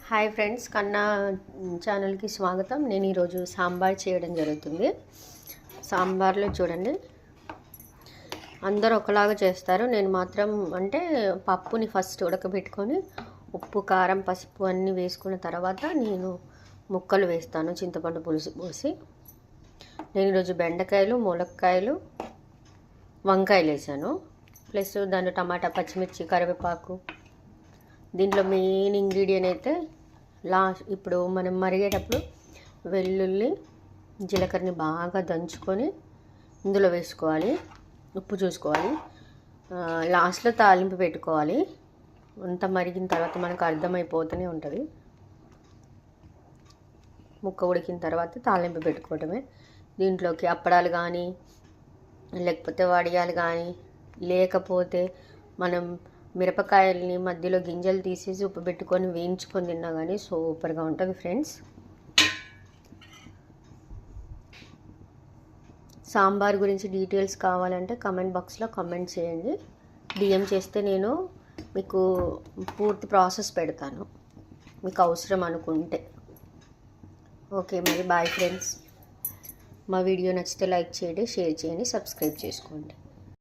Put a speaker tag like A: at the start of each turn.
A: Hi friends, కన్నా ఛానల్కి స్వాగతం. నేను ఈరోజు సాంబార్ చేయడం జరుగుతుంది. సాంబార్లో చూడండి, అందరూ ఒకలాగా చేస్తారు. నేను మాత్రం అంటే పప్పుని ఫస్ట్ ఉడకబెట్టుకొని ఉప్పు, కారం, పసుపు అన్నీ వేసుకున్న తర్వాత నేను ముక్కలు వేస్తాను, చింతపండు పులుసు పోసి. నేను ఈరోజు బెండకాయలు, ములక్కాయలు, వంకాయలు వేసాను. ప్లస్ దాంట్లో టమాటా, పచ్చిమిర్చి, కరివేపాకు. దీంట్లో మెయిన్ ఇంగ్రీడియంట్ అయితే ఇప్పుడు మనం మరిగేటప్పుడు వెల్లుల్లి, జీలకర్రని బాగా దంచుకొని ఇందులో వేసుకోవాలి. ఉప్పు చూసుకోవాలి. లాస్ట్లో తాలింపు పెట్టుకోవాలి. అంత మరిగిన తర్వాత మనకు అర్థమైపోతూనే ఉంటుంది. ముక్క ఉడికిన తర్వాత తాలింపు పెట్టుకోవటమే. దీంట్లోకి అప్పడాలు కానీ, లేకపోతే వడియాలు కానీ, లేకపోతే మనం మిరపకాయల్ని మధ్యలో గింజలు తీసేసి ఉప్పు పెట్టుకొని వేయించుకొని తిన్నా కానీ సూపర్గా ఉంటుంది ఫ్రెండ్స్. సాంబార్ గురించి డీటెయిల్స్ కావాలంటే కమెంట్ బాక్స్లో కమెంట్ చేయండి. డిఎం చేస్తే నేను మీకు పూర్తి ప్రాసెస్ పెడతాను, మీకు అవసరం అనుకుంటే. ఓకే, మరి బాయ్ ఫ్రెండ్స్. మా వీడియో నచ్చితే లైక్ చేయండి, షేర్ చేయండి, సబ్స్క్రైబ్ చేసుకోండి.